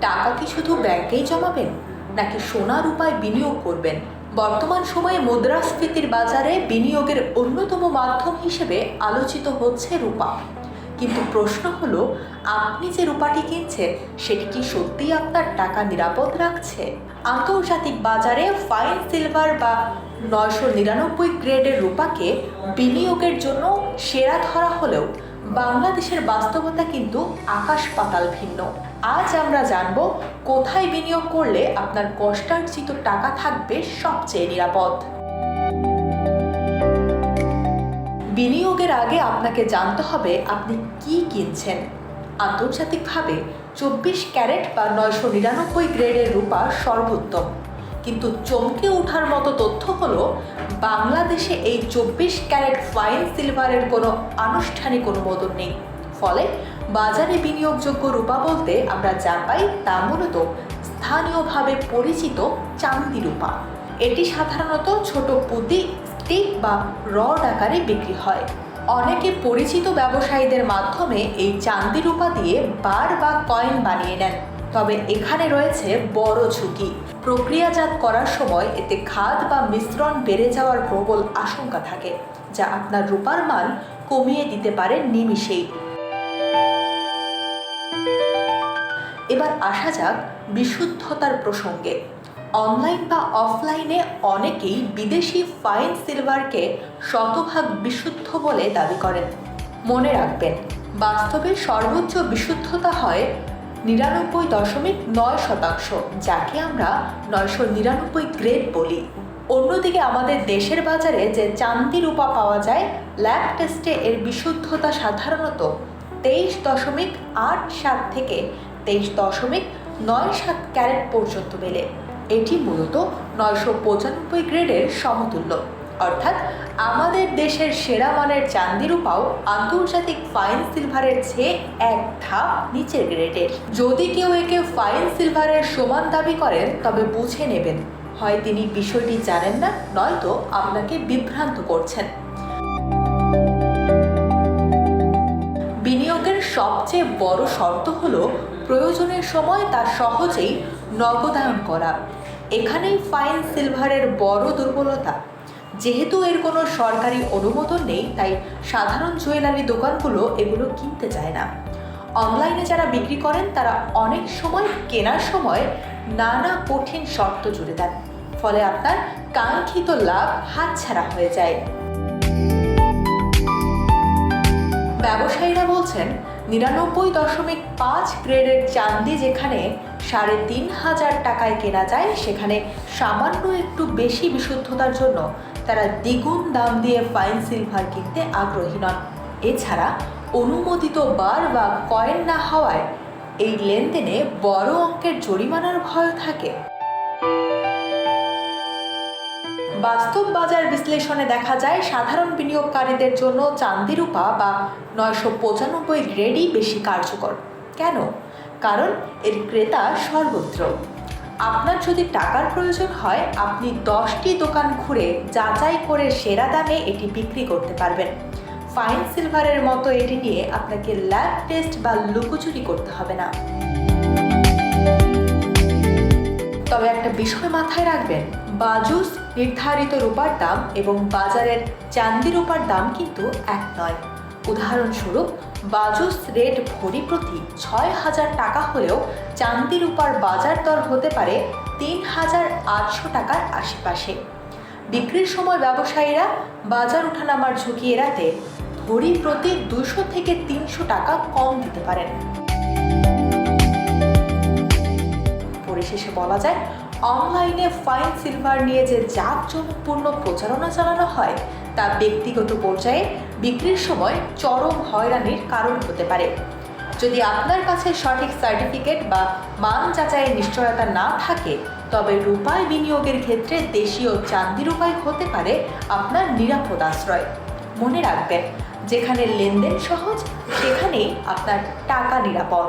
টাকা কি শুধু ব্যাংকেই জমাবেন নাকি সোনা রূপায় বিনিয়োগ করবেন? বর্তমান সময়ে মুদ্রাস্ফীতির বাজারে বিনিয়োগের অন্যতম মাধ্যম হিসেবে আলোচিত হচ্ছে রূপা। কিন্তু প্রশ্ন হলো, আপনি যে রূপাটি কিনছেন সেটি কি সত্যিই আপনার টাকা নিরাপদ রাখছে? আন্তর্জাতিক বাজারে ফাইন সিলভার বা 999 গ্রেডের রূপাকে বিনিয়োগের জন্য সেরা ধরা হলেও বাংলাদেশের বাস্তবতা কিন্তু আকাশ পাতাল ভিন্ন। আজ আমরা জানব কোথায় বিনিয়োগ করলে আপনার কষ্টার্জিত টাকা থাকবে সবচেয়ে নিরাপদ। বিনিয়োগের আগে আপনাকে জানতে হবে আপনি কি কিনছেন। আন্তর্জাতিকভাবে 24 ক্যারেট বা 999 গ্রেডের রূপা সর্বোত্তম, কিন্তু চমকে ওঠার মতো তথ্য হলো বাংলাদেশে এই 24 ক্যারেট ফাইন সিলভারের কোনো আনুষ্ঠানিক অনুমোদন নেই। ফলে বাজারে বিনিয়োগযোগ্য রূপা বলতে আমরা যা পাই তা মূলত স্থানীয়ভাবে পরিচিত চাঁদি রূপা। এটি সাধারণত ছোট পুঁতি, স্টিক বা রড আকারে বিক্রি হয়। অনেকে পরিচিত ব্যবসায়ীদের মাধ্যমে এই চাঁদি রূপা দিয়ে বার বা কয়েন বানিয়ে নেন। তবে এখানে রয়েছে বড় ঝুঁকি। প্রক্রিয়াজাত করার সময় এতে খাদ বা মিশ্রণ বেড়ে যাওয়ার প্রবল আশঙ্কা থাকে, যা আপনার রূপার মান কমিয়ে দিতে পারে নিমিষেই। এবার আসা যাক বিশুদ্ধতার প্রসঙ্গে। অনলাইন বা অফলাইনে অনেকেই বিদেশি ফাইন সিলভারকে শতভাগ বিশুদ্ধ বলে দাবি করেন। মনে রাখবেন, বাস্তবে সর্বোচ্চ বিশুদ্ধতা হয় 99.9%, যাকে আমরা 999 গ্রেড বলি। অন্যদিকে আমাদের দেশের বাজারে যে চাঁদি রূপা পাওয়া যায়, ল্যাব টেস্টে এর বিশুদ্ধতা সাধারণত 23.87 থেকে 23.97 ক্যারেট পর্যন্ত মেলে। এটি মূলত 995 গ্রেডের সমতুল্য, অর্থাৎ আমাদের দেশের সেরা মানের চাঁদি রূপাও আন্তর্জাতিক ফাইন সিলভারের চেয়ে এক ধাপ নিচের গ্রেডের। যদি কেউ একে ফাইন সিলভারের সমান দাবি করেন তবে বুঝে নেবেন, হয় তিনি বিষয়টি জানেন না, নয়তো আপনাকে বিভ্রান্ত করছেন। বিনিয়োগের সবচেয়ে বড় শর্ত হলো প্রয়োজনের সময় তা সহজেই নগদায়ন করা। এখানেই ফাইন সিলভারের বড় দুর্বলতা। যেহেতু এর কোনো সরকারি অনুমোদন নেই, তাই সাধারণ জুয়েলারি দোকানগুলো এগুলো কিনতে চায় না। অনলাইনে যারা বিক্রি করেন তারা অনেক সময় কেনার সময় নানা কঠিন শর্ত জুড়ে দেন, ফলে আপনার কাঙ্ক্ষিত লাভ হাতছাড়া হয়ে যায়। ব্যবসায়ীরা বলছেন 99.5 গ্রেডের চাঁদি যেখানে 3500 টাকায় কেনা যায়, সেখানে সামান্য একটু বেশি বিশুদ্ধতার জন্য তারা দ্বিগুণ দাম দিয়ে ফাইন সিলভার কিনতে আগ্রহী নন। এছাড়া অনুমোদিত বার বা কয়েন না হওয়ায় এই লেনদেনে বড় অঙ্কের জরিমানার ভয় থাকে। বাস্তব বাজার বিশ্লেষণে দেখা যায় সাধারণ বিনিয়োগকারীদের জন্য চাঁদি রূপা বা 995 গ্রেডই বেশি কার্যকর। কেন? কারণ এর ক্রেতা সর্বত্র। আপনার যদি টাকার প্রয়োজন হয়, আপনি 10টি দোকান ঘুরে যাচাই করে সেরা দামে এটি বিক্রি করতে পারবেন। ফাইন সিলভারের মতো এটি নিয়ে আপনাকে ল্যাব টেস্ট বা লুকোচুরি করতে হবে না। তবে একটা বিষয় মাথায় রাখবেন, বাজুস নির্ধারিত রূপার দাম এবং বাজারের চাঁদি রূপার দাম কিন্তু এক নয়। উদাহরণস্বরূপ, বাজুস রেট ভরি প্রতি 6000 টাকা হলেও চাঁদি রূপার বাজার দর হতে পারে 3800 টাকার আশেপাশে। বিক্রির সময় ব্যবসায়ীরা বাজার ওঠানামার ঝুঁকি এড়াতে ভরি প্রতি 200 থেকে 300 টাকা কম দিতে পারেন। পরিশেষে বলা যায়, অনলাইনে ফাইন সিলভার নিয়ে যে জাঁকজমকপূর্ণ প্রচারণা চালানো হয় তা ব্যক্তিগত পর্যায়ে বিক্রির সময় চরম হয়রানির কারণ হতে পারে। যদি আপনার কাছে সঠিক সার্টিফিকেট বা মান যাচাইয়ের নিশ্চয়তা না থাকে, তবে রূপায় বিনিয়োগের ক্ষেত্রে দেশীয় চাঁদি রূপাই হতে পারে আপনার নিরাপদ আশ্রয়। মনে রাখবেন, যেখানে লেনদেন সহজ সেখানেই আপনার টাকা নিরাপদ।